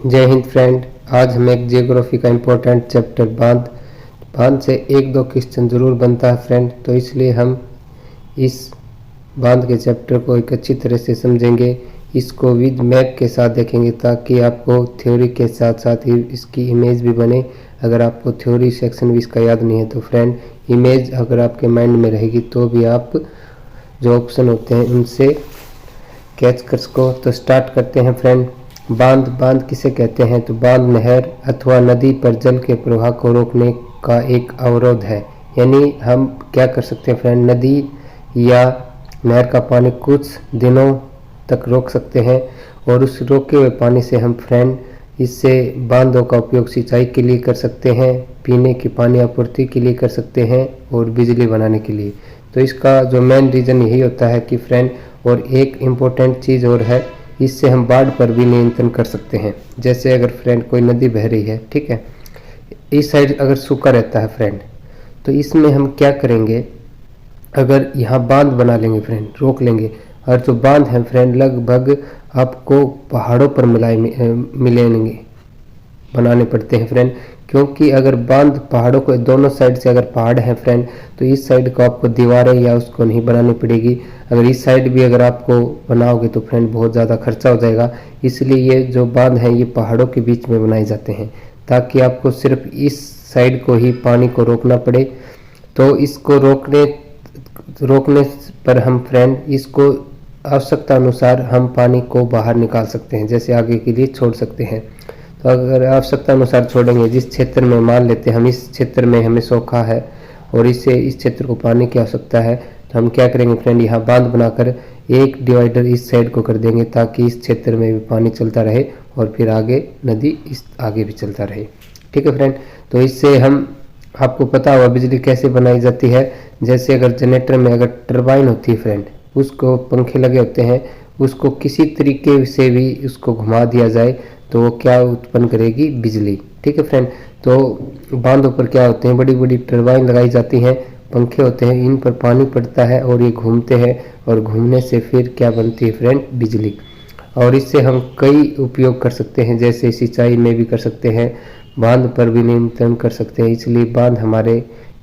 जय हिंद फ्रेंड। आज हम एक जियोग्राफी का इम्पोर्टेंट चैप्टर बांध से एक दो क्वेश्चन ज़रूर बनता है फ्रेंड, तो इसलिए हम इस बांध के चैप्टर को एक अच्छी तरह से समझेंगे, इसको विद मैप के साथ देखेंगे ताकि आपको थ्योरी के साथ साथ ही इसकी इमेज भी बने। अगर आपको थ्योरी सेक्शन भी इसका याद नहीं है तो फ्रेंड इमेज अगर आपके माइंड में रहेगी तो भी आप जो ऑप्शन होते हैं उनसे कैच कर सको। तो स्टार्ट करते हैं फ्रेंड। बांध किसे कहते हैं? तो बांध नहर अथवा नदी पर जल के प्रवाह को रोकने का एक अवरोध है। यानी हम क्या कर सकते हैं फ्रेंड, नदी या नहर का पानी कुछ दिनों तक रोक सकते हैं और उस रोके हुए पानी से हम फ्रेंड इससे बांधों का उपयोग सिंचाई के लिए कर सकते हैं, पीने की पानी आपूर्ति के लिए कर सकते हैं और बिजली बनाने के लिए। तो इसका जो मेन रीज़न यही होता है कि फ्रेंड, और एक इम्पोर्टेंट चीज़ और है, इससे हम बाढ़ पर भी नियंत्रण कर सकते हैं। जैसे अगर फ्रेंड कोई नदी बह रही है, ठीक है, इस साइड अगर सूखा रहता है फ्रेंड, तो इसमें हम क्या करेंगे, अगर यहाँ बांध बना लेंगे फ्रेंड, रोक लेंगे। और जो बांध है फ्रेंड लगभग आपको पहाड़ों पर मिलेंगे बनाने पड़ते हैं फ्रेंड, क्योंकि अगर बांध पहाड़ों को दोनों साइड से अगर पहाड़ है फ्रेंड तो इस साइड को आपको दीवारें या उसको नहीं बनानी पड़ेगी। अगर इस साइड भी अगर आपको बनाओगे तो फ्रेंड बहुत ज़्यादा खर्चा हो जाएगा। इसलिए ये जो बांध है ये पहाड़ों के बीच में बनाए जाते हैं ताकि आपको सिर्फ इस साइड को ही पानी को रोकना पड़े। तो इसको रोकने पर हम फ्रेंड इसको आवश्यकता अनुसार हम पानी को बाहर निकाल सकते हैं, जैसे आगे के लिए छोड़ सकते हैं। तो अगर आवश्यकता अनुसार छोड़ेंगे, जिस क्षेत्र में मान लेते हैं हम इस क्षेत्र में हमें सूखा है और इस क्षेत्र को पानी की आवश्यकता है, तो हम क्या करेंगे फ्रेंड, यहाँ बांध बनाकर एक डिवाइडर इस साइड को कर देंगे ताकि इस क्षेत्र में भी पानी चलता रहे और फिर आगे नदी इस आगे भी चलता रहे। ठीक है फ्रेंड। तो इससे हम, आपको पता होगा बिजली कैसे बनाई जाती है। जैसे अगर जनरेटर में अगर टरबाइन होती है फ्रेंड, उसको पंखे लगे होते हैं, उसको किसी तरीके से भी उसको घुमा दिया जाए तो वो क्या उत्पन्न करेगी, बिजली। ठीक है फ्रेंड। तो बांधों पर क्या होते हैं, बड़ी बड़ी टरबाइन लगाई जाती हैं, पंखे होते हैं, इन पर पानी पड़ता है और ये घूमते हैं और घूमने से फिर क्या बनती है फ्रेंड, बिजली। और इससे हम कई उपयोग कर सकते हैं, जैसे सिंचाई में भी कर सकते हैं, बांध पर भी नियंत्रण कर सकते हैं। इसलिए बांध हमारे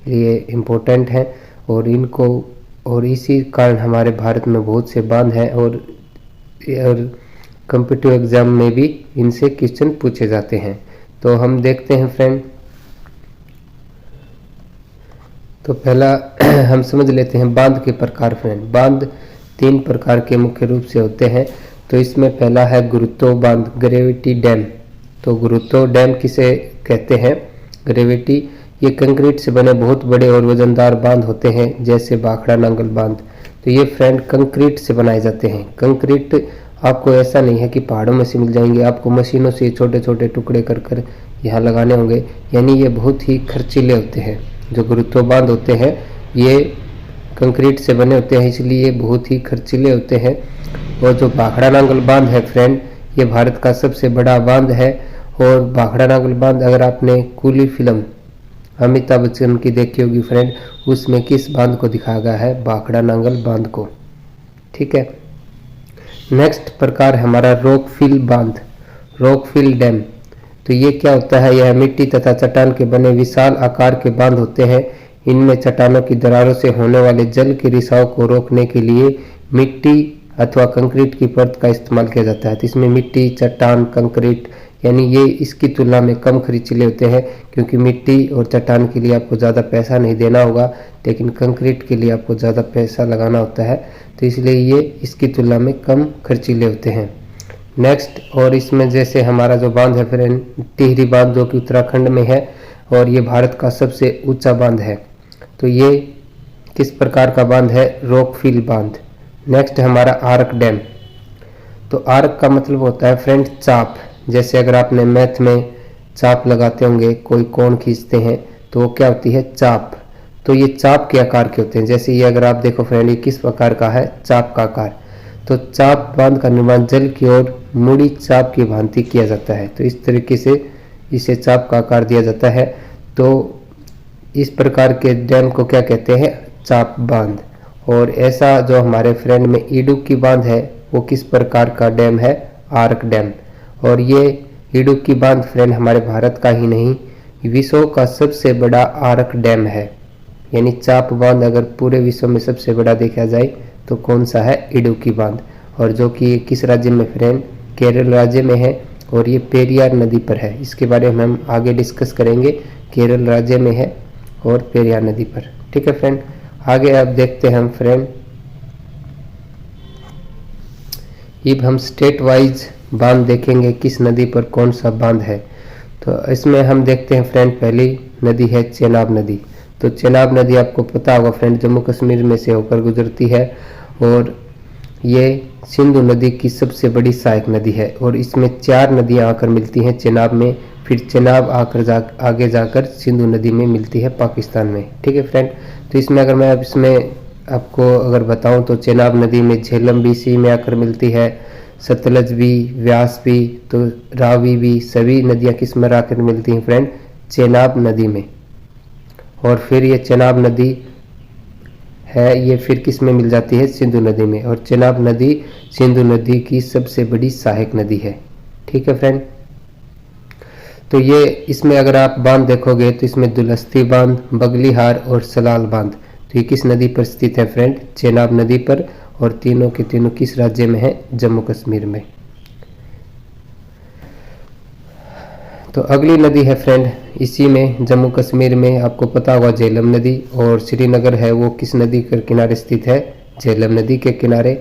लिए इम्पोर्टेंट है और इसी कारण हमारे भारत में बहुत से बांध हैं और कॉम्पिटिटिव एग्जाम में भी इनसे क्वेश्चन पूछे जाते हैं। तो हम देखते हैं फ्रेंड। तो पहला हम समझ लेते हैं बांध के प्रकार फ्रेंड। बांध 3 प्रकार के मुख्य रूप से होते हैं। तो इसमें पहला है गुरुत्व बांध, ग्रेविटी डैम। तो गुरुत्व डैम किसे कहते हैं, ग्रेविटी, ये कंक्रीट से बने बहुत बड़े और वजनदार बांध होते हैं, जैसे भाखड़ा नांगल बांध। तो ये फ्रेंड कंक्रीट से बनाए जाते हैं। कंक्रीट आपको ऐसा नहीं है कि पहाड़ों में से मिल जाएंगे, आपको मशीनों से छोटे छोटे टुकड़े कर कर यहाँ लगाने होंगे, यानी ये बहुत ही खर्चीले होते हैं। जो गुरुत्व बांध होते हैं ये कंक्रीट से बने होते हैं, इसलिए ये बहुत ही खर्चीले होते हैं। और जो भाखड़ा नांगल बांध है फ्रेंड, ये भारत का सबसे बड़ा बांध है। और भाखड़ा नांगल बांध, अगर आपने कूली फिल्म अमिताभ बच्चन की देखी होगी फ्रेंड, उसमें किस बांध को दिखाया गया है, भाखड़ा नांगल बांध को। ठीक है। नेक्स्ट प्रकार है हमारा रॉकफिल बांध, रॉकफिल डैम। तो ये क्या होता है, यह मिट्टी तथा चट्टान के बने विशाल आकार के बांध होते हैं। इनमें चट्टानों की दरारों से होने वाले जल के रिसाव को रोकने के लिए मिट्टी अथवा कंक्रीट की परत का इस्तेमाल किया जाता है। तो इसमें मिट्टी, चट्टान, कंक्रीट, यानी ये इसकी तुलना में कम खर्चीले होते हैं, क्योंकि मिट्टी और चट्टान के लिए आपको ज़्यादा पैसा नहीं देना होगा, लेकिन कंक्रीट के लिए आपको ज़्यादा पैसा लगाना होता है। तो इसलिए ये इसकी तुलना में कम खर्चीले होते हैं। नेक्स्ट, और इसमें जैसे हमारा जो बांध है फ्रेंड, टिहरी बांध, जो कि उत्तराखंड में है और ये भारत का सबसे ऊंचा बांध है। तो ये किस प्रकार का बांध है, रॉकफिल बांध। नेक्स्ट है हमारा आर्क डैम। तो आर्क का मतलब होता है फ्रेंड चाप। जैसे अगर आपने मैथ में चाप लगाते होंगे, कोई कोण खींचते हैं तो वो क्या होती है, चाप। तो ये चाप के आकार के होते हैं। जैसे ये अगर आप देखो फ्रेंड, ये किस प्रकार का है, चाप का आकार। तो चाप बांध का निर्माण जल की ओर मुड़ी चाप की भांति किया जाता है। तो इस तरीके से इसे चाप का आकार दिया जाता है। तो इस प्रकार के डैम को क्या कहते हैं, चाप बांध। और ऐसा जो हमारे फ्रेंड में इडुक्की बांध है, वो किस प्रकार का डैम है, आर्क डैम। और ये इडुक्की बांध फ्रेंड हमारे भारत का ही नहीं, विश्व का सबसे बड़ा आर्क डैम है। यानी चाप बांध अगर पूरे विश्व में सबसे बड़ा देखा जाए तो कौन सा है? इडुक्की बांध। और जो कि किस राज्य में फ्रेंड? केरल राज्य में है और ये पेरियार नदी पर है। इसके बारे में हम आगे डिस्कस करेंगे। केरल राज्य में है और पेरियार नदी पर। ठीक है फ्रेंड, आगे अब देखते हैं हम फ्रेंड। अब हम स्टेट वाइज बांध देखेंगे, किस नदी पर कौन सा बांध है। तो इसमें हम देखते हैं फ्रेंड, पहली नदी है चेनाब नदी। तो चेनाब नदी आपको पता होगा फ्रेंड, जम्मू कश्मीर में से होकर गुजरती है और ये सिंधु नदी की सबसे बड़ी सहायक नदी है। और इसमें 4 नदियां आकर मिलती हैं चेनाब में, फिर चेनाब आगे जाकर सिंधु नदी में मिलती है पाकिस्तान में। ठीक है फ्रेंड, तो इसमें अगर मैं अब इसमें आपको अगर बताऊं तो चेनाब नदी में झेलम भी इसी में आकर मिलती है, सतलज भी, व्यास भी, तो रावी भी, सभी नदियां किस में आकर मिलती हैं फ्रेंड? चेनाब नदी में। और फिर ये चेनाब नदी है, ये फिर किस में मिल जाती है? सिंधु नदी में। और चेनाब नदी सिंधु नदी की सबसे बड़ी सहायक नदी है। ठीक है फ्रेंड, तो ये इसमें अगर आप बांध देखोगे तो इसमें दुलस्ती बांध, बगलीहार और सलाल बांध, तो ये किस नदी पर स्थित है फ्रेंड? चेनाब नदी पर। और तीनों के तीनों किस राज्य में है? जम्मू कश्मीर में। तो अगली नदी है फ्रेंड, इसी में जम्मू कश्मीर में आपको पता होगा झेलम नदी। और श्रीनगर है वो किस नदी के किनारे स्थित है? झेलम नदी के किनारे।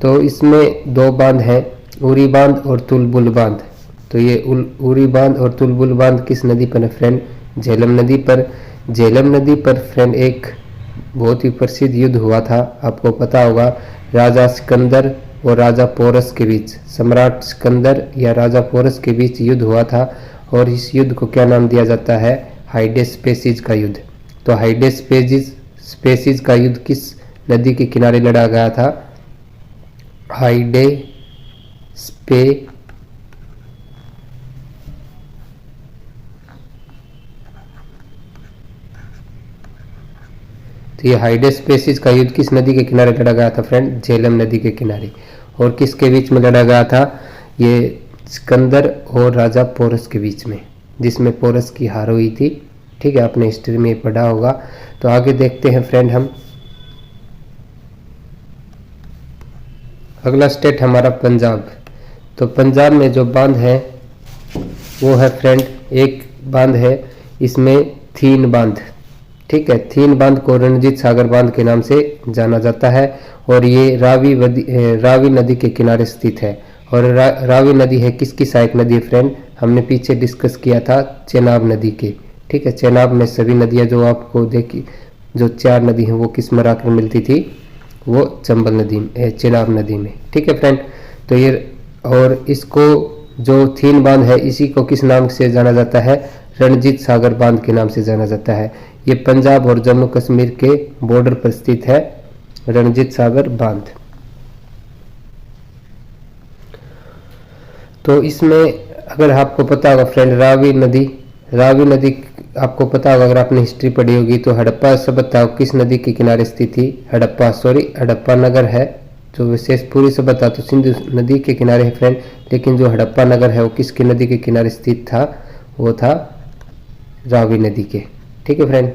तो इसमें 2 बांध हैं, उरी बांध और तुलबुल बांध। तो ये उरी बांध और तुलबुल बांध किस नदी पर है फ्रेंड? झेलम नदी पर। झेलम नदी पर फ्रेंड एक बहुत ही प्रसिद्ध युद्ध हुआ था, आपको पता होगा, राजा सिकंदर और राजा पोरस के बीच। सम्राट सिकंदर या राजा पोरस के बीच युद्ध हुआ था और इस युद्ध को क्या नाम दिया जाता है? हाइडेस्पेसिज का युद्ध। तो हाइडेस्पेसिज का युद्ध किस नदी के किनारे लड़ा गया था? तो ये हाइडेस्पेसिज का युद्ध किस नदी के किनारे लड़ा गया था फ्रेंड? झेलम नदी के किनारे। और किसके बीच में लड़ा गया था? ये सिकंदर और राजा पोरस के बीच में, जिसमें पोरस की हार हुई थी। ठीक है, आपने हिस्ट्री में पढ़ा होगा। तो आगे देखते हैं फ्रेंड हम। अगला स्टेट हमारा पंजाब। तो पंजाब में जो बांध है वो है फ्रेंड, एक बांध है इसमें थीन बांध। ठीक है, थीन बांध को रणजीत सागर बांध के नाम से जाना जाता है और ये रावी नदी के किनारे स्थित है। और रावी नदी है किसकी सहायक नदी है फ्रेंड? हमने पीछे डिस्कस किया था चेनाब नदी के। ठीक है, चेनाब में सभी नदियां जो आपको देखी, जो 4 नदी हैं वो किस में आकर मिलती थी? वो चंबल नदी में, चेनाब नदी में। ठीक है फ्रेंड, तो ये और इसको जो थीन बांध है इसी को किस नाम से जाना जाता है? रणजीत सागर बांध के नाम से जाना जाता है। ये पंजाब और जम्मू कश्मीर के बॉर्डर पर स्थित है रणजीत सागर बांध। तो इसमें अगर आपको पता होगा फ्रेंड, रावी नदी आपको पता होगा, अगर आपने हिस्ट्री पढ़ी होगी तो हड़प्पा सभ्यता किस नदी के किनारे स्थित थी? हड़प्पा नगर है जो विशेष पूरी सभ्यता तो सिंधु नदी के किनारे है फ्रेंड, लेकिन जो हड़प्पा नगर है वो किसकी नदी के किनारे स्थित था? वो था रावी नदी के। ठीक है फ्रेंड,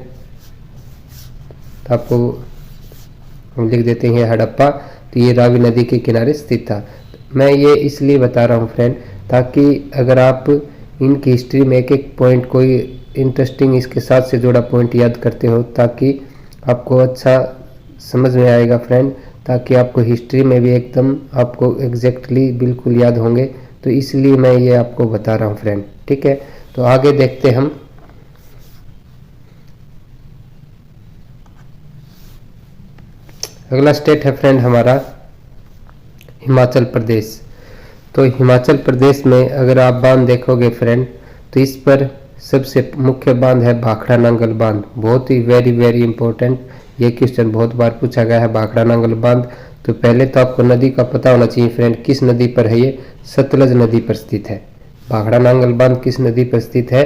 तो आपको हम लिख देते हैं हड़प्पा, तो ये रावी नदी के किनारे स्थित था। मैं ये इसलिए बता रहा हूँ फ्रेंड, ताकि अगर आप इनकी हिस्ट्री में एक एक पॉइंट कोई इंटरेस्टिंग इसके साथ से जुड़ा पॉइंट याद करते हो, ताकि आपको अच्छा समझ में आएगा फ्रेंड, ताकि आपको हिस्ट्री में भी एकदम आपको एग्जैक्टली बिल्कुल याद होंगे। तो इसलिए मैं ये आपको बता रहा हूँ फ्रेंड। ठीक है, तो आगे देखते हम। अगला स्टेट है फ्रेंड हमारा हिमाचल प्रदेश। तो हिमाचल प्रदेश में अगर आप बांध देखोगे फ्रेंड, तो इस पर सबसे मुख्य बांध है भाखड़ा नांगल बांध। बहुत ही वेरी इंपॉर्टेंट, ये क्वेश्चन बहुत बार पूछा गया है, भाखड़ा नांगल बांध। तो पहले तो आपको नदी का पता होना चाहिए फ्रेंड, किस नदी पर है ये? सतलज नदी पर स्थित है। भाखड़ा नांगल बांध किस नदी पर स्थित है?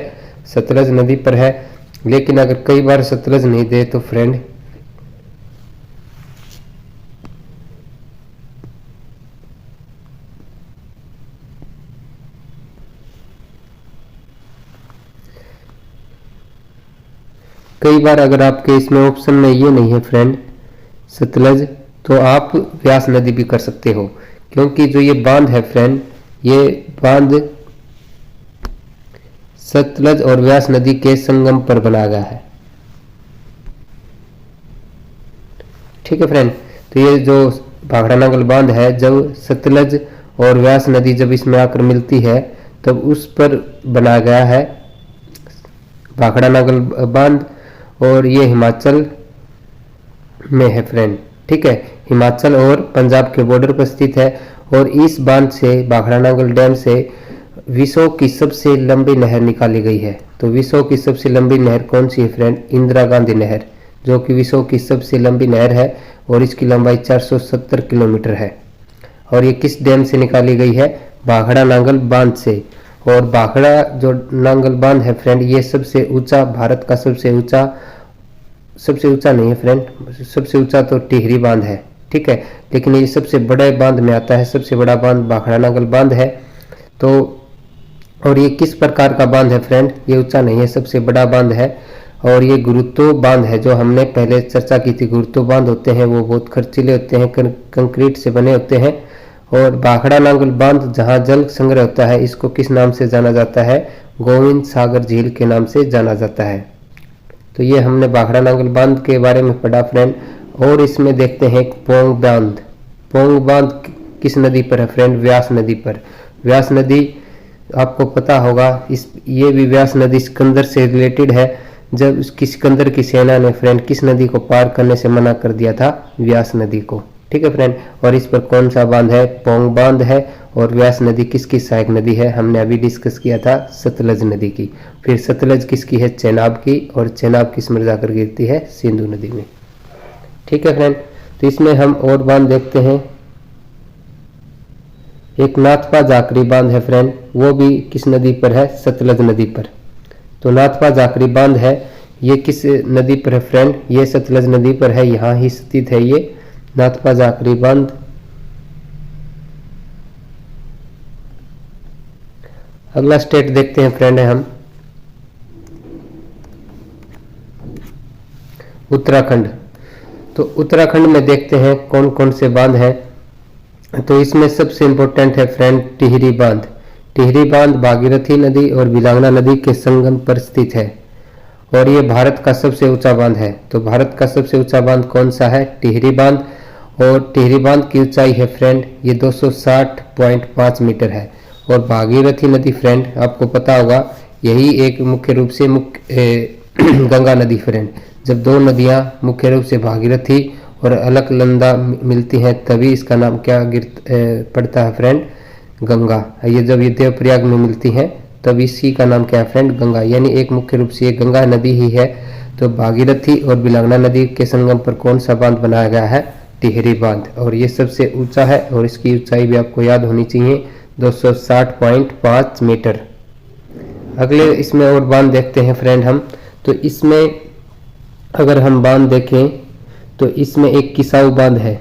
सतलज नदी पर है। लेकिन अगर कई बार सतलज नहीं दे तो फ्रेंड कई बार अगर आपके इसमें ऑप्शन में ये नहीं है फ्रेंड सतलज, तो आप व्यास नदी भी कर सकते हो, क्योंकि जो ये बांध है फ्रेंड, ये बांध सतलज और व्यास नदी के संगम पर बनाया गया है। ठीक है फ्रेंड, तो ये जो भाखड़ा नांगल बांध है, जब सतलज और व्यास नदी जब इसमें आकर मिलती है तब उस पर बनाया गया है भाखड़ा नांगल बांध, और ये हिमाचल में है फ्रेंड। ठीक है, हिमाचल और पंजाब के बॉर्डर पर स्थित है, और इस बांध से, भाखड़ा नांगल डैम से विश्व की सबसे लंबी नहर निकाली गई है। तो विश्व की सबसे लंबी नहर कौन सी है फ्रेंड? इंदिरा गांधी नहर, जो कि विश्व की सबसे लंबी नहर है और इसकी लंबाई 470 किलोमीटर है। और ये किस डैम से निकाली गई है? भाखड़ा नांगल बांध से। और भाखड़ा जो नांगल बांध है फ्रेंड, ये सबसे ऊंचा, भारत का सबसे ऊंचा नहीं है फ्रेंड, सबसे ऊंचा तो टिहरी बांध है। ठीक है, लेकिन ये सबसे बड़े बांध में आता है, सबसे बड़ा बांध भाखड़ा नांगल बांध है। तो और ये किस प्रकार का बांध है फ्रेंड? ये ऊंचा नहीं है, सबसे बड़ा बांध है, और ये गुरुत्व बांध है, जो हमने पहले चर्चा की थी। गुरुत्व बांध होते हैं वो बहुत खर्चीले होते हैं, कंक्रीट से बने होते हैं। और भाखड़ा नांगल बांध जहां जल संग्रह होता है, इसको किस नाम से जाना जाता है? गोविंद सागर झील के नाम से जाना जाता है। तो ये हमने भाखड़ा नांगल बांध के बारे में पढ़ा फ्रेंड। और इसमें देखते हैं पोंग बांध। पोंग बांध किस नदी पर है फ्रेंड? व्यास नदी पर। व्यास नदी आपको पता होगा, ये भी व्यास नदी सिकंदर से रिलेटेड है। जब उसकी सिकंदर की सेना ने फ्रेंड किस नदी को पार करने से मना कर दिया था? व्यास नदी को। ठीक है फ्रेंड, और इस पर कौन सा बांध है? पोंग बांध है। और व्यास नदी किसकी सहायक नदी है? हमने अभी डिस्कस किया था सतलज नदी की। फिर सतलज किसकी है? चेनाब की। और चेनाब किस में जाकर गिरती है? सिंधु नदी में। ठीक है फ्रेंड, तो इसमें हम और बांध देखते हैं। एक नाथपा जाकरी बांध है फ्रेंड, वो भी किस नदी पर है? सतलज नदी पर। तो नाथपा जाकरी बांध है, ये किस नदी पर है फ्रेंड? ये सतलज नदी पर है, यहाँ ही स्थित है ये नाथपा जाकरी बांध। अगला स्टेट देखते हैं फ्रेंड हम उत्तराखंड। तो उत्तराखंड में देखते हैं कौन कौन से बांध हैं। तो इसमें सबसे इंपॉर्टेंट है फ्रेंड टिहरी बांध। टिहरी बांध भागीरथी नदी और बिलांगना नदी के संगम पर स्थित है, और ये भारत का सबसे ऊंचा बांध है। तो भारत का सबसे ऊंचा बांध कौन सा है? टिहरी बांध। और टिहरी बांध की ऊंचाई है फ्रेंड ये 260.5 मीटर है। और भागीरथी नदी फ्रेंड आपको पता होगा, यही एक मुख्य रूप से गंगा नदी फ्रेंड। जब दो नदियां मुख्य रूप से भागीरथी और अलकनंदा मिलती हैं, तभी इसका नाम क्या पड़ता है फ्रेंड? गंगा। ये जब ये देवप्रयाग में मिलती हैं तब इसी का नाम क्या है फ्रेंड? गंगा। यानी एक मुख्य रूप से ये गंगा नदी ही है। तो भागीरथी और बिलांगना नदी के संगम पर कौन सा बांध बनाया गया है? टिहरी बांध। और ये सबसे ऊंचा है, और इसकी ऊंचाई भी आपको याद होनी चाहिए, 260.5 मीटर। अगले इसमें और बांध देखते हैं फ्रेंड हम। तो इसमें अगर हम बांध देखें तो इसमें एक किसाऊ बांध है।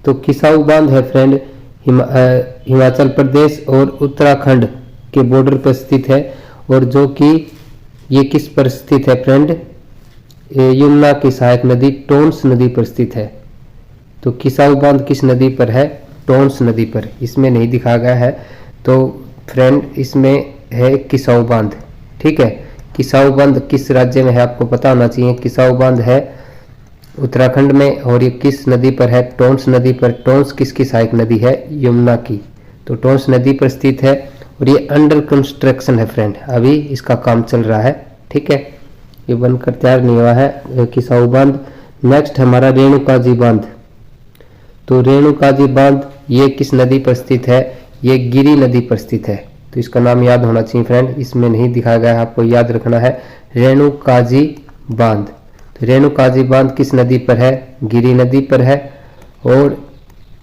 तो किसाऊ बांध है फ्रेंड हिमाचल प्रदेश और उत्तराखंड के बॉर्डर पर स्थित है, और जो कि ये किस पर स्थित है फ्रेंड? यमुना की सहायक नदी टोंस नदी पर स्थित है। तो किसाऊ बांध किस नदी पर है? टोंस नदी पर। इसमें नहीं दिखा गया है, तो फ्रेंड इसमें है किसाऊ बांध। ठीक है, किसाऊ बांध किस राज्य में है आपको पता होना चाहिए। किसाऊ बांध है उत्तराखंड में, और ये किस नदी पर है? टोंस नदी पर। टोंस किसकी सहायक नदी है? यमुना की। तो टोंस नदी पर स्थित है, और ये अंडर कंस्ट्रक्शन है फ्रेंड, अभी इसका काम चल रहा है। ठीक है, ये बनकर तैयार नहीं हुआ है किसाऊ बांध। नेक्स्ट हमारा रेणुकाजी बांध। तो रेणुकाजी बांध ये किस नदी पर स्थित है? ये गिरी नदी पर स्थित है। तो इसका नाम याद होना चाहिए फ्रेंड, इसमें नहीं दिखाया गया है, आपको याद रखना है रेणुकाजी बांध। तो रेणुकाजी बांध किस नदी पर है? गिरी नदी पर है। और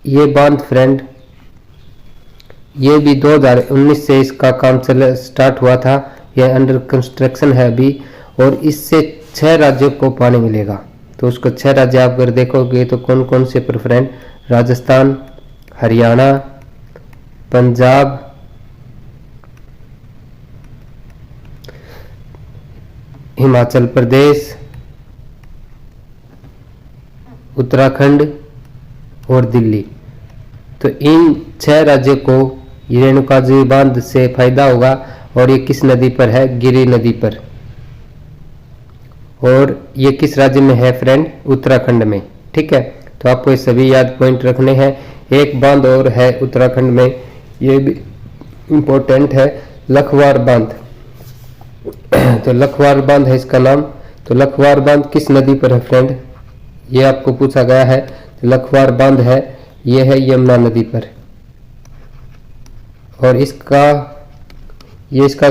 ये बांध फ्रेंड ये भी 2019 से इसका काम स्टार्ट हुआ था, यह अंडर कंस्ट्रक्शन है अभी, और इससे 6 राज्यों को पानी मिलेगा। तो उसको 6 राज्य आप अगर देखोगे तो कौन कौन से पर फ्रेंड? राजस्थान, हरियाणा, पंजाब, हिमाचल प्रदेश, उत्तराखंड और दिल्ली। तो इन 6 राज्यों को रेणुका जी बांध से फायदा होगा और ये किस नदी पर है? गिरि नदी पर। और ये किस राज्य में है फ्रेंड? उत्तराखंड में। ठीक है, तो आपको ये सभी याद पॉइंट रखने हैं। एक बांध और है उत्तराखंड में, ये भी इम्पोर्टेंट है, लखवार बांध। तो लखवार बांध है इसका नाम। तो लखवार बांध किस नदी पर है फ्रेंड? ये आपको पूछा गया है। तो लखवार बांध है, ये है यमुना नदी पर। और इसका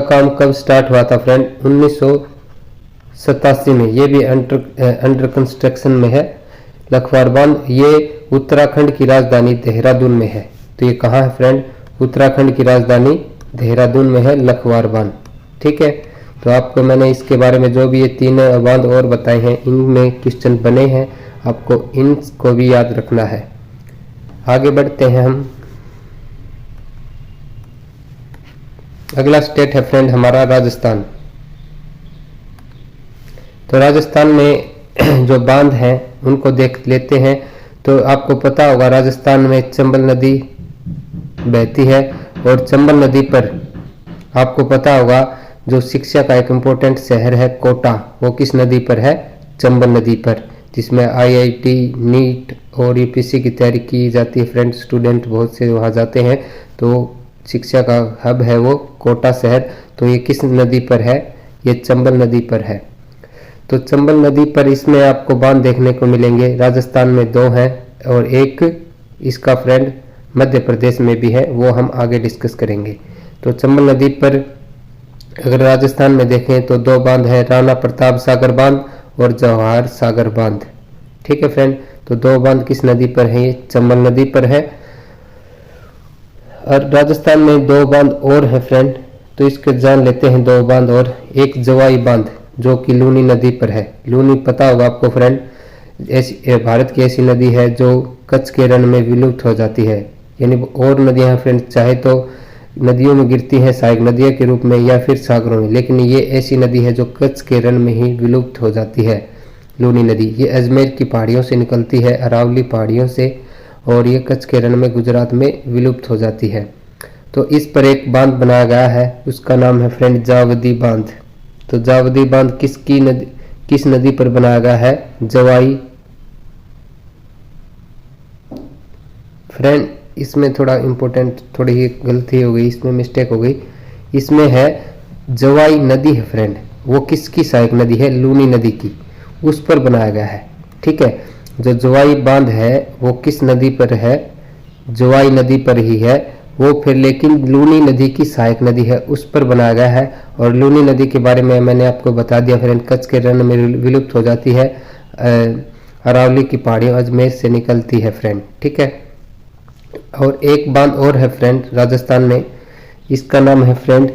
काम कब स्टार्ट हुआ था फ्रेंड? 1987 में। ये भी अंडर कंस्ट्रक्शन में है लखवार बांध। ये उत्तराखंड की राजधानी देहरादून में है। तो ये कहाँ है फ्रेंड? उत्तराखंड की राजधानी देहरादून में है लखवार बांध। ठीक है, तो आपको मैंने इसके बारे में जो भी ये 3 बांध और बताए हैं, इनमें क्वेश्चन बने हैं, आपको इनको भी याद रखना है। आगे बढ़ते हैं हम। अगला स्टेट है फ्रेंड हमारा राजस्थान। तो राजस्थान में जो बांध हैं उनको देख लेते हैं। तो आपको पता होगा राजस्थान में चंबल नदी बहती है और चंबल नदी पर आपको पता होगा जो शिक्षा का एक इम्पोर्टेंट शहर है कोटा, वो किस नदी पर है? चंबल नदी पर, जिसमें IIT, नीट और यूपीएससी की तैयारी की जाती है फ्रेंड। स्टूडेंट बहुत से वहाँ जाते हैं। तो शिक्षा का हब है वो कोटा शहर। तो ये किस नदी पर है? ये चंबल नदी पर है। तो चंबल नदी पर इसमें आपको बांध देखने को मिलेंगे। राजस्थान में 2 हैं और एक इसका फ्रेंड मध्य प्रदेश में भी है, वो हम आगे डिस्कस करेंगे। तो चंबल नदी पर अगर राजस्थान में देखें तो 2 बांध है, राणा प्रताप सागर बांध और जवाहर सागर बांध। ठीक है फ्रेंड, तो 2 बांध किस नदी पर है? ये चंबल नदी पर है। और राजस्थान में 2 बांध और है फ्रेंड, तो इसके जान लेते हैं 2 बांध और। एक जवाई बांध जो कि लूनी नदी पर है। लूनी पता होगा आपको फ्रेंड, भारत की ऐसी नदी है जो कच्छ के रण में विलुप्त हो जाती है। यानी और नदियां फ्रेंड चाहे तो नदियों में गिरती हैं सहायक नदियों के रूप में या फिर सागरों में, लेकिन ये ऐसी नदी है जो कच्छ के रण में ही विलुप्त हो जाती है। लूनी नदी ये अजमेर की पहाड़ियों से निकलती है, अरावली पहाड़ियों से, और ये कच्छ के रण में गुजरात में विलुप्त हो जाती है। तो इस पर एक बांध बनाया गया है, उसका नाम है फ्रेंड जावदी बांध। तो जावदी बांध किस नदी पर बनाया गया है? जवाई। फ्रेंड इसमें थोड़ा इम्पोर्टेंट थोड़ी ही गलती हो गई, इसमें मिस्टेक हो गई। इसमें है जवाई नदी है फ्रेंड, वो किसकी सहायक नदी है? लूनी नदी की, उस पर बनाया गया है। ठीक है, जो जवाई बांध है वो किस नदी पर है? जवाई नदी पर ही है वो, फिर लेकिन लूनी नदी की सहायक नदी है, उस पर बनाया गया है। और लूनी नदी के बारे में मैंने आपको बता दिया फ्रेंड, कच्छ के रण में विलुप्त हो जाती है, अरावली की पहाड़ियों अजमेर से निकलती है फ्रेंड। ठीक है, और एक बांध और है फ्रेंड राजस्थान में, इसका नाम है फ्रेंड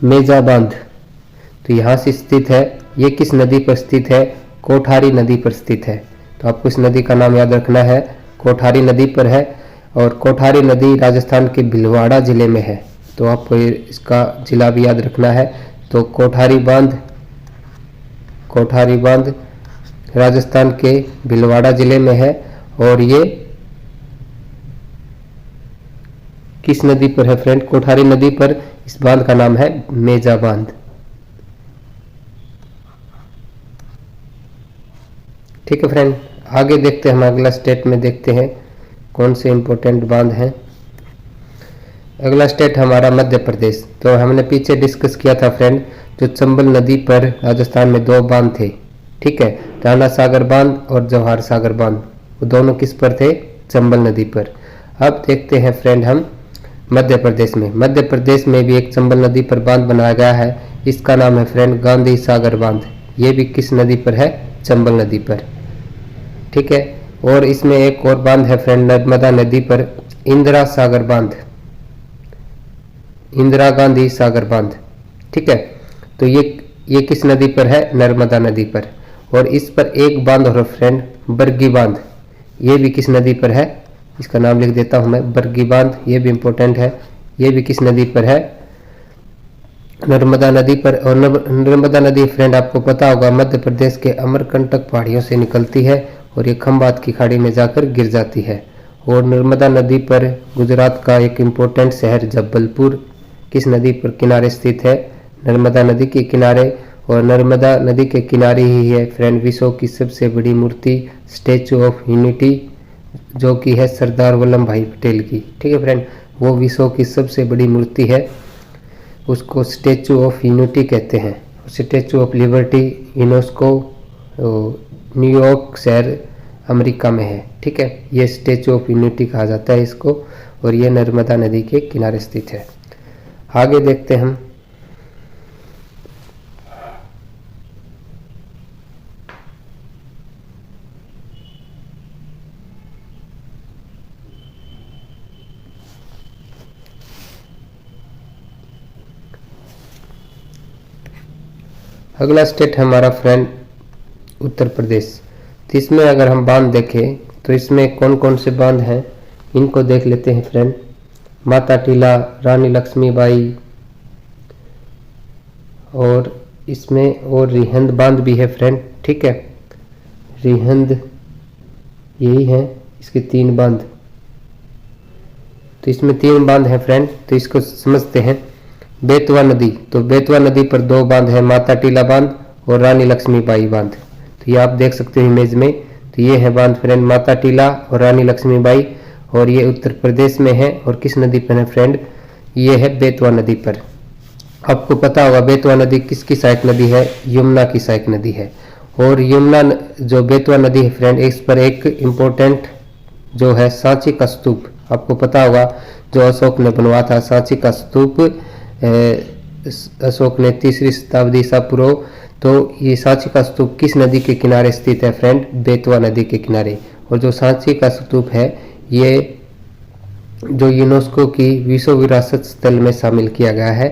मेजा बांध। तो यहाँ से स्थित है, ये किस नदी पर स्थित है? कोठारी नदी पर स्थित है। तो आपको इस नदी का नाम याद रखना है, कोठारी नदी पर है। और कोठारी नदी राजस्थान के भीलवाड़ा जिले में है, तो आपको इसका जिला भी याद रखना है। तो कोठारी बांध राजस्थान के भीलवाड़ा जिले में है और ये किस नदी पर है फ्रेंड? कोठारी नदी पर। इस बांध का नाम है मेजा बांध। ठीक है फ्रेंड, आगे देखते हैं, हम अगला स्टेट में देखते हैं कौन से इंपॉर्टेंट बांध हैं। अगला स्टेट हमारा मध्य प्रदेश। तो हमने पीछे डिस्कस किया था फ्रेंड, जो चंबल नदी पर राजस्थान में 2 बांध थे। ठीक है, राणा सागर बांध और जवाहर सागर बांध, वो दोनों किस पर थे? चंबल नदी पर। अब देखते हैं फ्रेंड हम मध्य प्रदेश में। मध्य प्रदेश में भी एक चंबल नदी पर बांध बनाया गया है, इसका नाम है फ्रेंड गांधी सागर बांध। ये भी किस नदी पर है? चंबल नदी पर। ठीक है, और इसमें एक और बांध है फ्रेंड नर्मदा नदी पर, इंदिरा सागर बांध, इंदिरा गांधी सागर बांध। ठीक है, तो ये किस नदी पर है? नर्मदा नदी पर। और इस पर एक बांध और फ्रेंड बरगी बांध, ये भी किस नदी पर है? इसका नाम लिख देता हूं मैं, बरगी बांध, ये भी इंपॉर्टेंट है। ये भी किस नदी पर है? नर्मदा नदी पर, और नर्मदा नदी फ्रेंड आपको पता होगा मध्य प्रदेश के अमरकंटक पहाड़ियों से निकलती है और ये खंबात की खाड़ी में जाकर गिर जाती है। और नर्मदा नदी पर गुजरात का एक इम्पोर्टेंट शहर जबलपुर किस नदी पर किनारे स्थित है? नर्मदा नदी के किनारे। और नर्मदा नदी के किनारे ही है फ्रेंड विश्व की सबसे बड़ी मूर्ति स्टैचू ऑफ यूनिटी, जो कि है सरदार वल्लभ भाई पटेल की। ठीक है फ्रेंड, वो विश्व की सबसे बड़ी मूर्ति है, उसको स्टैचू ऑफ यूनिटी कहते हैं। Statue of liberty UNESCO New York शहर अमेरिका में है। ठीक है, ये स्टैचू ऑफ यूनिटी कहा जाता है इसको, और ये नर्मदा नदी के किनारे स्थित है। आगे देखते हैं हम। अगला स्टेट है हमारा फ्रेंड उत्तर प्रदेश। तो इसमें अगर हम बांध देखें तो इसमें कौन कौन से बांध हैं इनको देख लेते हैं फ्रेंड। माता टीला, रानी लक्ष्मीबाई, और इसमें और रिहंद बांध भी है फ्रेंड। ठीक है, रिहंद यही है, इसके 3 बांध। तो इसमें 3 बांध हैं फ्रेंड, तो इसको समझते हैं। बेतवा नदी, तो बेतवा नदी पर 2 बांध है, माता टीला बांध और रानी लक्ष्मीबाई बांध। तो ये आप देख सकते हो इमेज में। तो ये है बांध फ्रेंड, माता टीला और रानी लक्ष्मीबाई, और ये उत्तर प्रदेश में है। और किस नदी पर है फ्रेंड? ये है बेतवा नदी पर। आपको पता होगा बेतवा नदी किसकी सहायक नदी है? यमुना की सहायक नदी है। और यमुना जो बेतवा नदी है फ्रेंड, इस पर एक इम्पोर्टेंट जो है सांची का स्तूप, आपको पता होगा जो अशोक ने बनवाया था सांची का स्तूप, अशोक ने 3री शताब्दी ईसा पूर्व। तो ये सांची का स्तूप किस नदी के किनारे स्थित है फ्रेंड? बेतवा नदी के किनारे। और जो सांची का स्तूप है ये जो यूनेस्को की विश्व विरासत स्थल में शामिल किया गया है,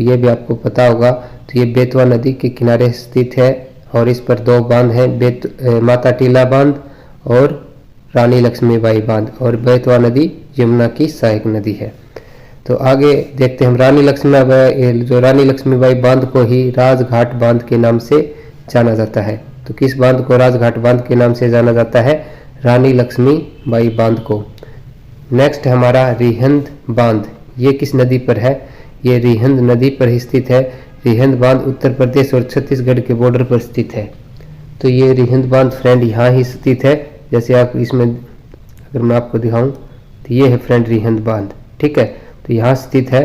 ये भी आपको पता होगा। तो ये बेतवा नदी के किनारे स्थित है और इस पर 2 बांध हैं, माता टीला बांध और रानी लक्ष्मीबाई बांध। और बेतवा नदी यमुना की सहायक नदी है। तो आगे देखते हैं हम। रानी लक्ष्मीबाई बांध को ही राजघाट बांध के नाम से जाना जाता है। तो किस बांध को राजघाट बांध के नाम से जाना जाता है? रानी लक्ष्मीबाई बांध को। नेक्स्ट हमारा रिहंद बांध, ये किस नदी पर है? ये रिहंद नदी पर ही स्थित है। रिहंद बांध उत्तर प्रदेश और छत्तीसगढ़ के बॉर्डर पर स्थित है। तो ये रिहंद बांध फ्रेंड यहाँ ही स्थित है। जैसे आप इसमें अगर मैं आपको दिखाऊं तो ये है फ्रेंड रिहंद बांध। ठीक है, तो यहाँ स्थित है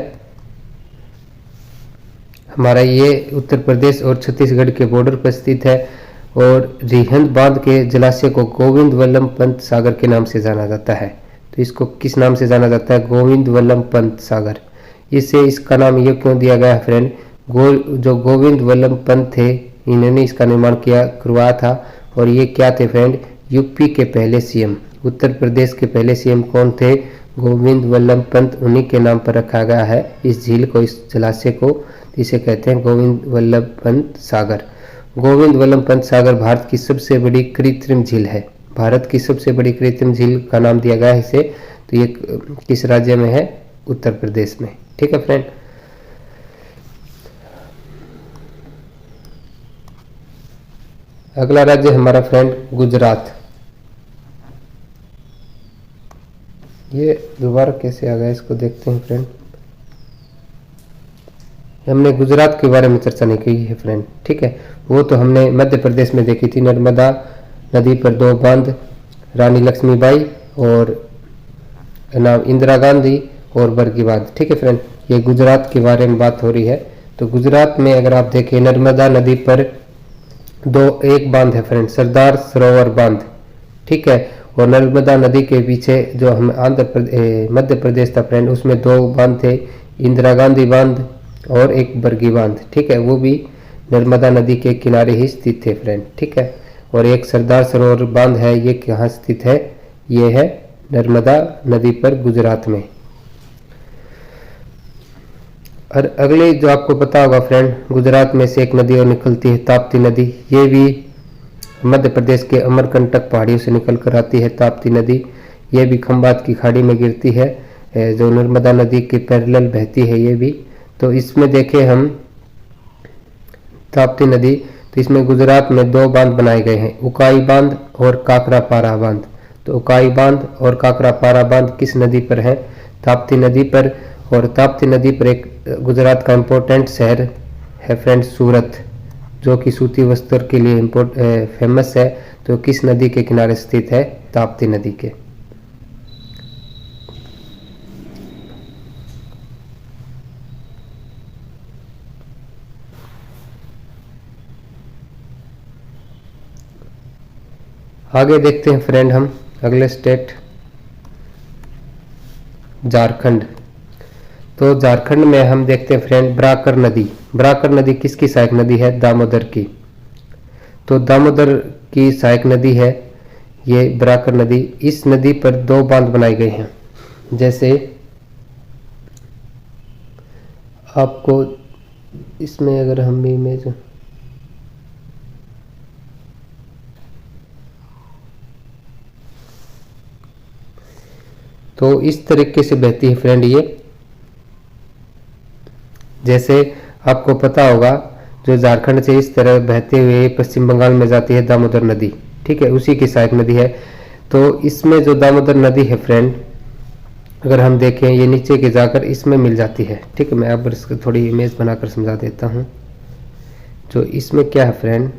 हमारा, ये उत्तर प्रदेश और छत्तीसगढ़ के बॉर्डर पर स्थित है। और रिहंद बांध के जलाशय को गोविंद वल्लभ पंत सागर के नाम से जाना जाता है। तो इसको किस नाम से जाना जाता है? गोविंद वल्लभ पंत सागर। इससे इसका नाम ये क्यों दिया गया है फ्रेंड? जो गोविंद वल्लभ पंत थे इन्होंने इसका निर्माण करवाया था। और ये क्या थे फ्रेंड? यूपी के पहले सीएम। उत्तर प्रदेश के पहले सीएम कौन थे? गोविंद वल्लभ पंत। उन्हीं के नाम पर रखा गया है इस झील को, इस जलाशय को। इसे कहते हैं गोविंद वल्लभ पंत सागर। गोविंद वल्लभ पंत सागर भारत की सबसे बड़ी कृत्रिम झील है। भारत की सबसे बड़ी कृत्रिम झील का नाम दिया गया है इसे। तो ये किस राज्य में है? उत्तर प्रदेश में। ठीक है फ्रेंड। अगला राज्य हमारा फ्रेंड गुजरात। ये दोबारा कैसे आ गया इसको देखते हैं फ्रेंड। हमने गुजरात के बारे में चर्चा नहीं की है फ्रेंड। ठीक है, वो तो हमने मध्य प्रदेश में देखी थी। नर्मदा नदी पर 2 बांध, रानी लक्ष्मीबाई और नाम इंदिरा गांधी और बरगी बांध। ठीक है फ्रेंड, ये गुजरात के बारे में बात हो रही है। तो गुजरात में अगर आप देखें नर्मदा नदी पर एक बांध है फ्रेंड, सरदार सरोवर बांध। ठीक है, और नर्मदा नदी के पीछे जो हम मध्य प्रदेश था फ्रेंड, उसमें 2 बांध थे, इंदिरा गांधी बांध और एक बरगी बांध। ठीक है, वो भी नर्मदा नदी के किनारे ही स्थित थे फ्रेंड। ठीक है, और एक सरदार सरोवर बांध है, ये कहाँ स्थित है? ये है नर्मदा नदी पर गुजरात में। और अगले जो आपको पता होगा फ्रेंड, गुजरात में से एक नदी और निकलती है, ताप्ती नदी। ये भी मध्य प्रदेश के अमरकंटक पहाड़ियों से निकल कर आती है ताप्ती नदी। ये भी खंबात की खाड़ी में गिरती है, जो नर्मदा नदी के पैरेलल बहती है ये भी। तो इसमें देखें हम ताप्ती नदी, तो इसमें गुजरात में दो बांध बनाए गए हैं, उकाई बांध और काकरापारा बांध। तो उकाई बांध और काकरापारा बांध किस नदी पर है? ताप्ती नदी पर। और ताप्ती नदी पर एक गुजरात का इम्पोर्टेंट शहर है फ्रेंड सूरत, जो कि सूती वस्त्र के लिए फेमस है। तो किस नदी के किनारे स्थित है? ताप्ती नदी के। आगे देखते हैं फ्रेंड हम अगले स्टेट झारखंड। तो झारखंड में हम देखते हैं फ्रेंड ब्राकर नदी। ब्राकर नदी किसकी सहायक नदी है? दामोदर की। तो दामोदर की सहायक नदी है ये ब्राकर नदी। इस नदी पर दो बांध बनाए गए हैं। जैसे आपको इसमें अगर हम इमेज, तो इस तरीके से बहती है फ्रेंड ये। जैसे आपको पता होगा जो झारखंड से इस तरह बहते हुए पश्चिम बंगाल में जाती है दामोदर नदी, ठीक है, उसी की सहायक नदी है। तो इसमें जो दामोदर नदी है फ्रेंड, अगर हम देखें ये नीचे के जाकर इसमें मिल जाती है, ठीक है। मैं अब इसको थोड़ी इमेज बनाकर समझा देता हूँ। जो इसमें क्या है फ्रेंड,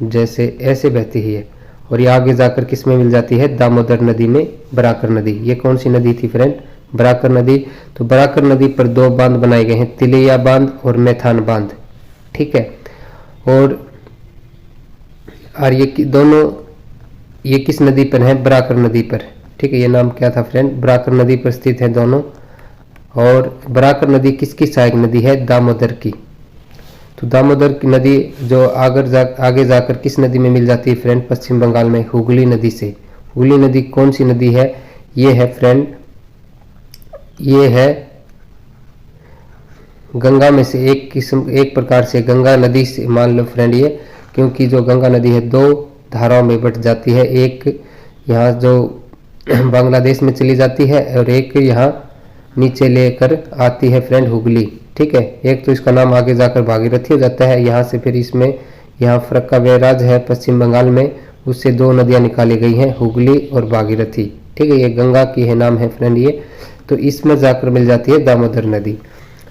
जैसे ऐसे बहती है और ये आगे जाकर किस में मिल जाती है? दामोदर नदी में, बराकर नदी। ये कौन सी नदी थी फ्रेंड? बराकर नदी। तो बराकर नदी पर दो बांध बनाए गए हैं, तिलैया बांध और मैथान बांध, ठीक है। और ये दोनों ये किस नदी पर है? बराकर नदी पर, ठीक है। ये नाम क्या था फ्रेंड? बराकर नदी पर स्थित है दोनों। और बराकर नदी किसकी सहायक नदी है? दामोदर की। तो दामोदर की नदी जो आगे जाकर किस नदी में मिल जाती है फ्रेंड? पश्चिम बंगाल में हुगली नदी से। हुगली नदी कौन सी नदी है? ये है फ्रेंड, ये है गंगा में से एक प्रकार से गंगा नदी से मान लो फ्रेंड ये, क्योंकि जो गंगा नदी है दो धाराओं में बट जाती है। एक यहाँ जो बांग्लादेश में चली जाती है और एक यहाँ नीचे लेकर आती है फ्रेंड हुगली, ठीक है। एक तो इसका नाम आगे जाकर भागीरथी हो जाता है, यहाँ से फिर इसमें यहाँ फरक्का बैराज है पश्चिम बंगाल में, उससे दो नदियाँ निकाली गई हैं, हुगली और भागीरथी, ठीक है। ये गंगा की है नाम है फ्रेंड ये। तो इसमें जाकर मिल जाती है दामोदर नदी।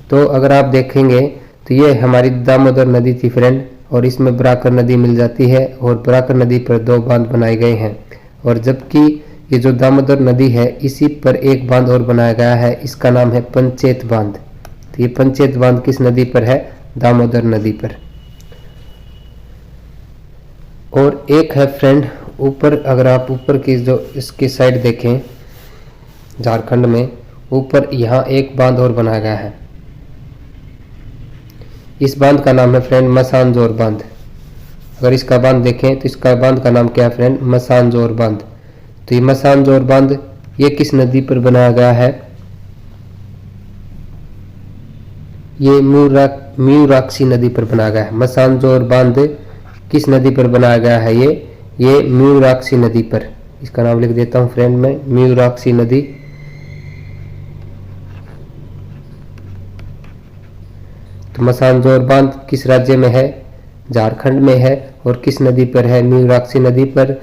तो अगर आप देखेंगे तो ये हमारी दामोदर नदी थी फ्रेंड, और इसमें बराकर नदी मिल जाती है और बराकर नदी पर दो बांध बनाए गए हैं। और जबकि ये जो दामोदर नदी है इसी पर एक बांध और बनाया गया है, इसका नाम है पंचेत बांध। तो ये पंचेत बांध किस नदी पर है? दामोदर नदी पर। और एक है फ्रेंड ऊपर, अगर आप ऊपर की जो इसकी साइड देखें झारखंड में, ऊपर यहाँ एक बांध और बनाया गया है। इस बांध का नाम है फ्रेंड मसानजोर बांध। अगर इसका बांध देखें तो इसका बांध का नाम क्या है फ्रेंड? मसानजोर बांध। तो ये मसानजोर बांध ये किस नदी पर बनाया गया है? ये म्यूराक्षी नदी पर बनाया गया है। मसानजोर बांध किस नदी पर बनाया गया है? ये म्यूराक्षी नदी पर। इसका नाम लिख देता हूँ फ्रेंड मैं, म्यूराक्षी नदी। तो मसानजोर बांध किस राज्य में है? झारखंड में है। और किस नदी पर है? म्यूराक्षी नदी पर।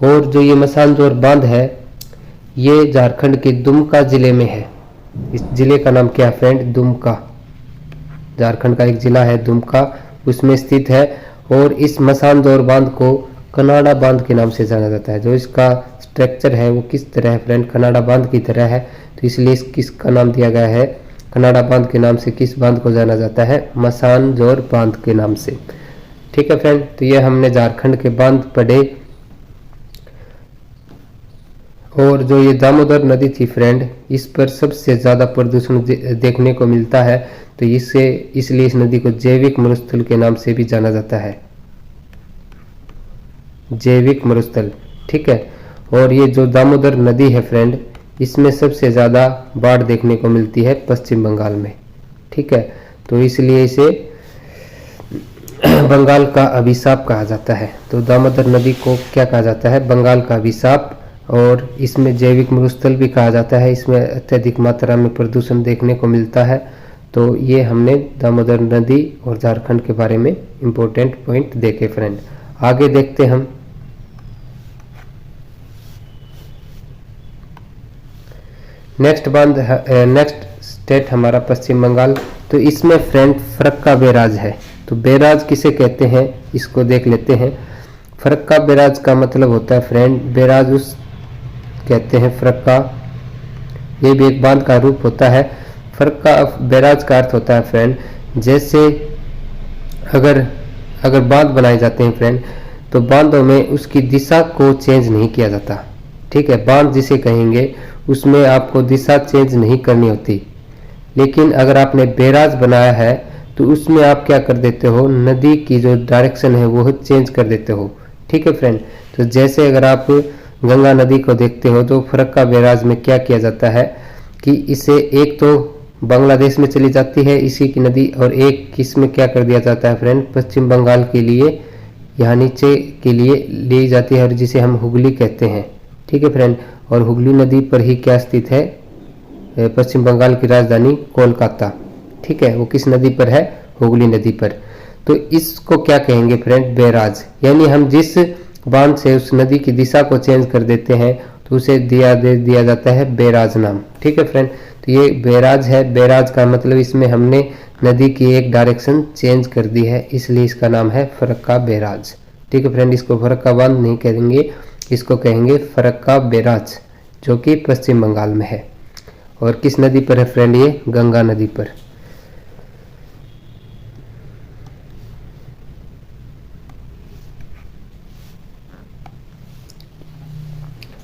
और जो ये मसानजोर बांध है ये झारखंड के दुमका जिले में है। इस जिले का नाम क्या है फ्रेंड? दुमका। झारखंड का एक जिला है दुमका, उसमें स्थित है। और इस मसानजोर बांध को कनाडा बांध के नाम से जाना जाता है। जो इसका स्ट्रक्चर है वो किस तरह है फ्रेंड? कनाडा बांध की तरह है। तो इसलिए किसका नाम दिया गया है? कनाडा बांध के नाम से किस बांध को जाना जाता है? मसानजोर बांध के नाम से, ठीक है फ्रेंड। तो ये हमने झारखंड के बांध पढ़े। और जो ये दामोदर नदी थी फ्रेंड, इस पर सबसे ज़्यादा प्रदूषण देखने को मिलता है। तो इसलिए इस नदी को जैविक मरुस्थल के नाम से भी जाना जाता है, जैविक मरुस्थल, ठीक है। और ये जो दामोदर नदी है फ्रेंड, इसमें सबसे ज़्यादा बाढ़ देखने को मिलती है पश्चिम बंगाल में, ठीक है। तो इसलिए इसे बंगाल का अभिशाप कहा जाता है। तो दामोदर नदी को क्या कहा जाता है? बंगाल का अभिशाप। और इसमें जैविक मरुस्थल भी कहा जाता है। इसमें अत्यधिक मात्रा में प्रदूषण देखने को मिलता है। तो ये हमने दामोदर नदी और झारखंड के बारे में इम्पोर्टेंट पॉइंट देखे फ्रेंड। आगे देखते हम नेक्स्ट स्टेट हमारा पश्चिम बंगाल। तो इसमें फ्रेंड फरक्का बैराज है। तो बैराज किसे कहते हैं इसको देख लेते हैं। फरक्का बैराज का मतलब होता है फ्रेंड, बैराज उस कहते हैं फरक्का, ये भी एक बांध का रूप होता है। फरक्का बैराज का अर्थ होता है फ्रेंड, जैसे अगर बांध बनाए जाते हैं फ्रेंड, तो बांधों में उसकी दिशा को चेंज नहीं किया जाता। ठीक है, बांध जिसे कहेंगे उसमें आपको दिशा चेंज नहीं करनी होती। लेकिन अगर आपने बैराज बनाया है तो उसमें आप क्या कर देते हो, नदी की जो डायरेक्शन है वो चेंज कर देते हो। ठीक है फ्रेंड, तो जैसे अगर आप गंगा नदी को देखते हो तो फरक्का बैराज में क्या किया जाता है कि इसे एक तो बांग्लादेश में चली जाती है इसी की नदी, और एक किसमें क्या कर दिया जाता है फ्रेंड, पश्चिम बंगाल के लिए यहाँ नीचे के लिए ली जाती है, और जिसे हम हुगली कहते हैं। ठीक है फ्रेंड, और हुगली नदी पर ही क्या स्थित है, पश्चिम बंगाल की राजधानी कोलकाता। ठीक है, वो किस नदी पर है, हुगली नदी पर। तो इसको क्या कहेंगे फ्रेंड, बैराज। यानी हम जिस बांध से उस नदी की दिशा को चेंज कर देते हैं तो उसे दिया जाता है बैराज नाम। ठीक है फ्रेंड, तो ये बैराज है। बैराज का मतलब इसमें हमने नदी की एक डायरेक्शन चेंज कर दी है, इसलिए इसका नाम है फरक्का बैराज। ठीक है फ्रेंड, इसको फरक्का बांध नहीं कहेंगे, इसको कहेंगे फरक्का बैराज, जो कि पश्चिम बंगाल में है। और किस नदी पर है फ्रेंड, ये गंगा नदी पर।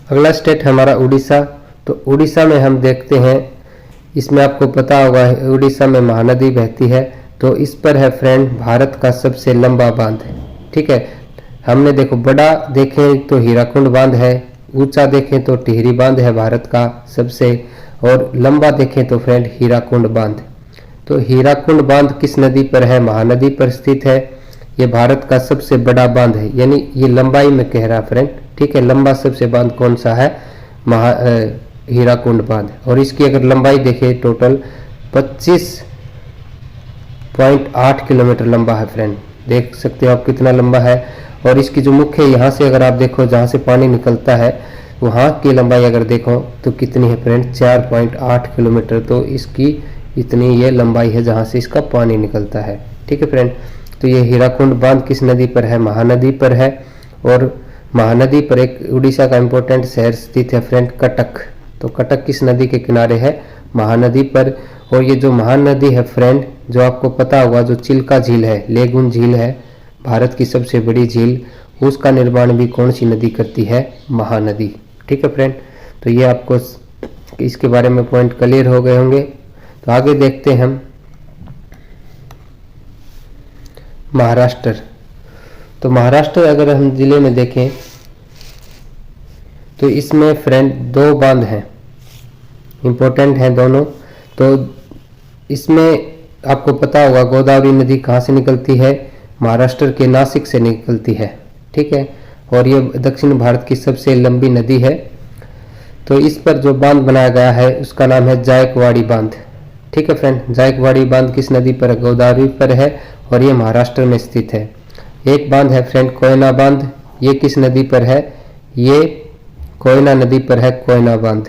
अगला स्टेट हमारा उड़ीसा। तो उड़ीसा में हम देखते हैं, इसमें आपको पता होगा उड़ीसा में महानदी बहती है। तो इस पर है फ्रेंड भारत का सबसे लंबा बांध। ठीक है, हमने देखो बड़ा देखें तो हीराकुंड बांध है, ऊंचा देखें तो टिहरी बांध है भारत का सबसे, और लंबा देखें तो फ्रेंड हीराकुंड बांध। तो हीराकुंड बांध किस नदी पर है, महानदी पर स्थित है। ये भारत का सबसे बड़ा बांध है, यानी ये लंबाई में कह रहा फ्रेंड। ठीक है, लंबा सबसे बांध कौन सा है, हीराकुंड बांध। और इसकी अगर लंबाई देखें टोटल 25.8 किलोमीटर लंबा है फ्रेंड। देख सकते हो आप कितना लंबा है। और इसकी जो मुख्य यहाँ से अगर आप देखो जहाँ से पानी निकलता है वहाँ की लंबाई अगर देखो तो कितनी है फ्रेंड, 4.8 किलोमीटर। तो इसकी इतनी ये लंबाई है जहाँ से इसका पानी निकलता है। ठीक है फ्रेंड, तो ये हीराकुंड बांध किस नदी पर है, महानदी पर है। और महानदी पर एक उड़ीसा का इंपॉर्टेंट शहर स्थित है फ्रेंड, कटक। तो कटक किस नदी के किनारे है, महानदी पर। और ये जो महानदी है फ्रेंड, जो आपको पता होगा जो चिल्का झील है, लेगुन झील है, भारत की सबसे बड़ी झील, उसका निर्माण भी कौन सी नदी करती है, महानदी। ठीक है फ्रेंड, तो ये आपको इसके बारे में पॉइंट क्लियर हो गए होंगे। तो आगे देखते हैं हम महाराष्ट्र। तो महाराष्ट्र अगर हम जिले में देखें तो इसमें फ्रेंड दो बांध हैं, इम्पोर्टेंट हैं दोनों। तो इसमें आपको पता होगा गोदावरी नदी कहाँ से निकलती है, महाराष्ट्र के नासिक से निकलती है। ठीक है, और ये दक्षिण भारत की सबसे लंबी नदी है। तो इस पर जो बांध बनाया गया है उसका नाम है जायकवाड़ी बांध। ठीक है फ्रेंड, जायकवाड़ी बांध किस नदी पर है, गोदावरी पर है, और ये महाराष्ट्र में स्थित है। एक बांध है फ्रेंड कोयना बांध, ये किस नदी पर है, ये कोयना नदी पर है, कोयना बांध।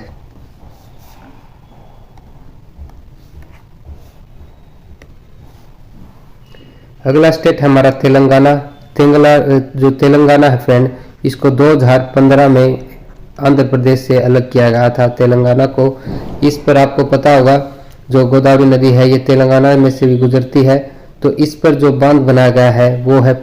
अगला स्टेट हमारा तेलंगाना। जो तेलंगाना है फ्रेंड, इसको 2015 में आंध्र प्रदेश से अलग किया गया था तेलंगाना को। इस पर आपको पता होगा जो गोदावरी नदी है ये तेलंगाना में से भी गुजरती है। तो इस पर जो बांध बनाया गया है वो है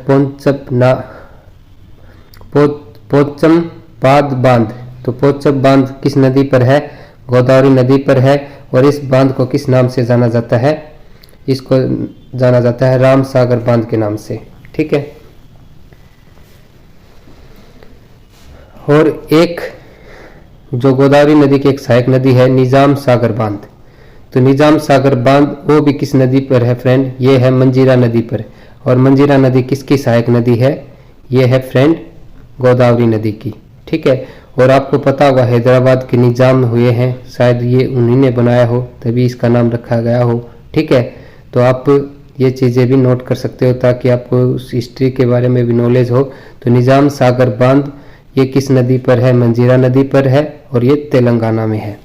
पोचमपाद बांध। तो पोचम बांध किस नदी पर है, गोदावरी नदी पर है। और इस बांध को किस नाम से जाना जाता है, इसको जाना जाता है राम सागर बांध के नाम से। ठीक है, और एक जो गोदावरी नदी की एक सहायक नदी है निजाम सागर बांध। तो निजाम सागर बांध वो भी किस नदी पर है फ्रेंड, ये है मंजीरा नदी पर। और मंजीरा नदी किसकी सहायक नदी है, ये है फ्रेंड गोदावरी नदी की। ठीक है, और आपको पता होगा हैदराबाद के निजाम हुए हैं, शायद ये उन्हीं ने बनाया हो तभी इसका नाम रखा गया हो ठीक है, तो आप ये चीज़ें भी नोट कर सकते हो ताकि आपको उस हिस्ट्री के बारे में भी नॉलेज हो। तो निजाम सागर बांध ये किस नदी पर है? मंजीरा नदी पर है और ये तेलंगाना में है।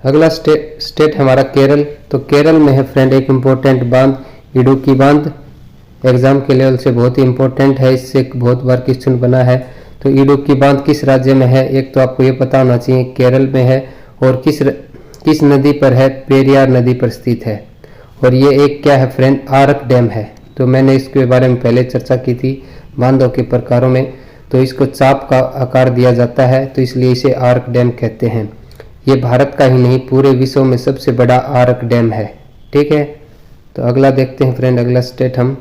अगला स्टेट हमारा केरल। तो केरल में है फ्रेंड एक इम्पोर्टेंट बांध इडुक्की बांध, एग्जाम के लेवल से बहुत ही इंपॉर्टेंट है, इससे बहुत बार क्वेश्चन बना है। तो इडुक्की बांध किस राज्य में है? एक तो आपको ये पता होना चाहिए केरल में है, और किस नदी पर है? पेरियार नदी पर स्थित है। और ये एक क्या है फ्रेंड? आरक डैम है। तो मैंने इसके बारे में पहले चर्चा की थी बांधों के प्रकारों में। तो इसको चाप का आकार दिया जाता है, तो इसलिए इसे आरक डैम कहते हैं। ये भारत का ही नहीं पूरे विश्व में सबसे बड़ा आरक डैम है। ठीक है, तो अगला देखते हैं फ्रेंड, अगला स्टेट हम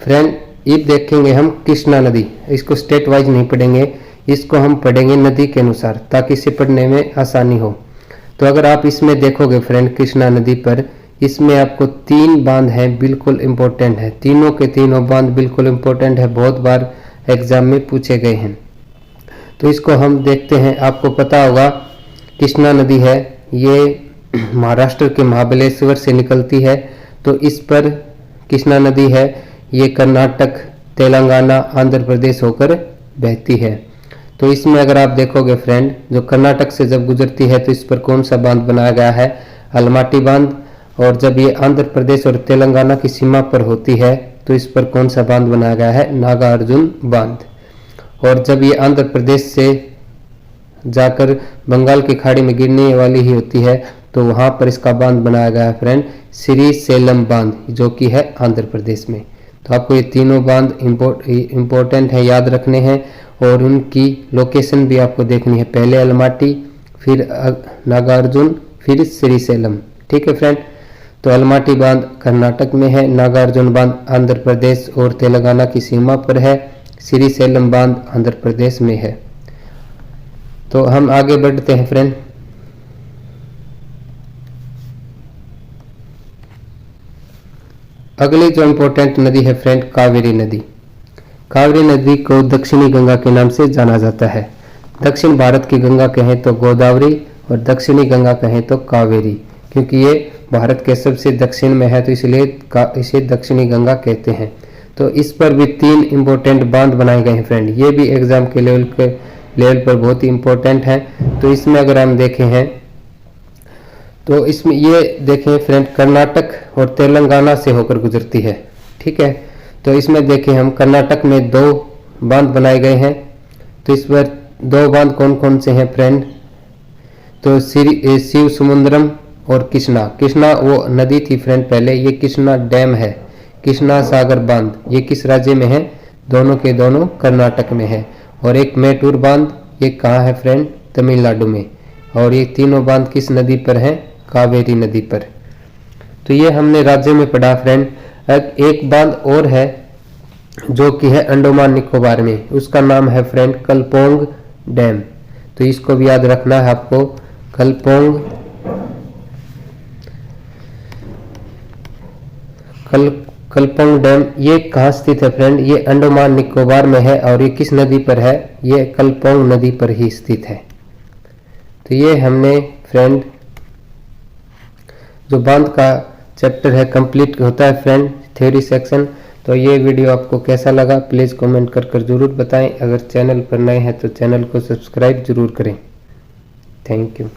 फ्रेंड ये देखेंगे हम कृष्णा नदी। इसको स्टेट वाइज नहीं पढ़ेंगे, इसको हम पढ़ेंगे नदी के अनुसार ताकि इसे पढ़ने में आसानी हो। तो अगर आप इसमें देखोगे फ्रेंड कृष्णा नदी पर, इसमें आपको 3 बांध हैं, बिल्कुल इम्पोर्टेंट है। तीनों के तीनों बांध बिल्कुल इम्पोर्टेंट है, बहुत बार एग्जाम में पूछे गए हैं। तो इसको हम देखते हैं। आपको पता होगा कृष्णा नदी है, ये महाराष्ट्र के महाबलेश्वर से निकलती है। तो इस पर कृष्णा नदी है, ये कर्नाटक, तेलंगाना, आंध्र प्रदेश होकर बहती है। तो इसमें अगर आप देखोगे फ्रेंड, जो कर्नाटक से जब गुजरती है तो इस पर कौन सा बांध बनाया गया है? अलमाटी बांध। और जब ये आंध्र प्रदेश और तेलंगाना की सीमा पर होती है तो इस पर कौन सा बांध बनाया गया है? नागार्जुन बांध। और जब ये आंध्र प्रदेश से जाकर बंगाल की खाड़ी में गिरने वाली ही होती है तो वहां पर इसका बांध बनाया गया है फ्रेंड श्रीशैलम बांध, जो कि है आंध्र प्रदेश में। तो आपको ये तीनों बांध इम्पोर्टेंट है, याद रखने हैं, और उनकी लोकेशन भी आपको देखनी है। पहले अलमाटी, फिर नागार्जुन, फिर श्रीशैलम। ठीक है फ्रेंड, तो अलमाटी बांध कर्नाटक में है, नागार्जुन बांध आंध्र प्रदेश और तेलंगाना की सीमा पर है, श्रीशैलम बांध आंध्र प्रदेश में है। तो हम आगे बढ़ते हैं फ्रेंड। अगली जो इम्पोर्टेंट नदी है फ्रेंड कावेरी नदी। कावेरी नदी को दक्षिणी गंगा के नाम से जाना जाता है। दक्षिण भारत की गंगा कहें तो गोदावरी और दक्षिणी गंगा कहें तो कावेरी, क्योंकि ये भारत के सबसे दक्षिण में है तो इसलिए इसे दक्षिणी गंगा कहते हैं। तो इस पर भी 3 इम्पोर्टेंट बांध बनाए गए हैं फ्रेंड, ये भी एग्जाम के लेवल पर बहुत ही इम्पोर्टेंट है। तो इसमें अगर हम देखें हैं तो इसमें ये देखें फ्रेंड कर्नाटक और तेलंगाना से होकर गुजरती है। ठीक है, तो इसमें देखें हम कर्नाटक में 2 बांध बनाए गए हैं। तो इस पर 2 बांध कौन कौन से हैं फ्रेंड? तो शिव समुद्रम और कृष्णा वो नदी थी फ्रेंड पहले, ये कृष्णा डैम है। कृष्णा सागर बांध ये किस राज्य में है? दोनों के दोनों कर्नाटक में है। और एक मेटूर बांध ये कहाँ है फ्रेंड? तमिलनाडु में। और ये तीनों बांध किस नदी पर हैं? कावेरी नदी पर। तो ये हमने राज्य में पढ़ा फ्रेंड। एक बांध और है जो कि है अंडमान निकोबार में, उसका नाम है फ्रेंड कलपोंग डैम। तो इसको भी याद रखना है आपको, कलपोंग डैम ये कहाँ स्थित है फ्रेंड? ये अंडमान निकोबार में है। और ये किस नदी पर है? ये कलपोंग नदी पर ही स्थित है। तो ये हमने फ्रेंड जो बांध का चैप्टर है कंप्लीट होता है फ्रेंड थ्योरी सेक्शन। तो ये वीडियो आपको कैसा लगा प्लीज़ कमेंट कर जरूर बताएं। अगर चैनल पर नए हैं तो चैनल को सब्सक्राइब जरूर करें। Thank you.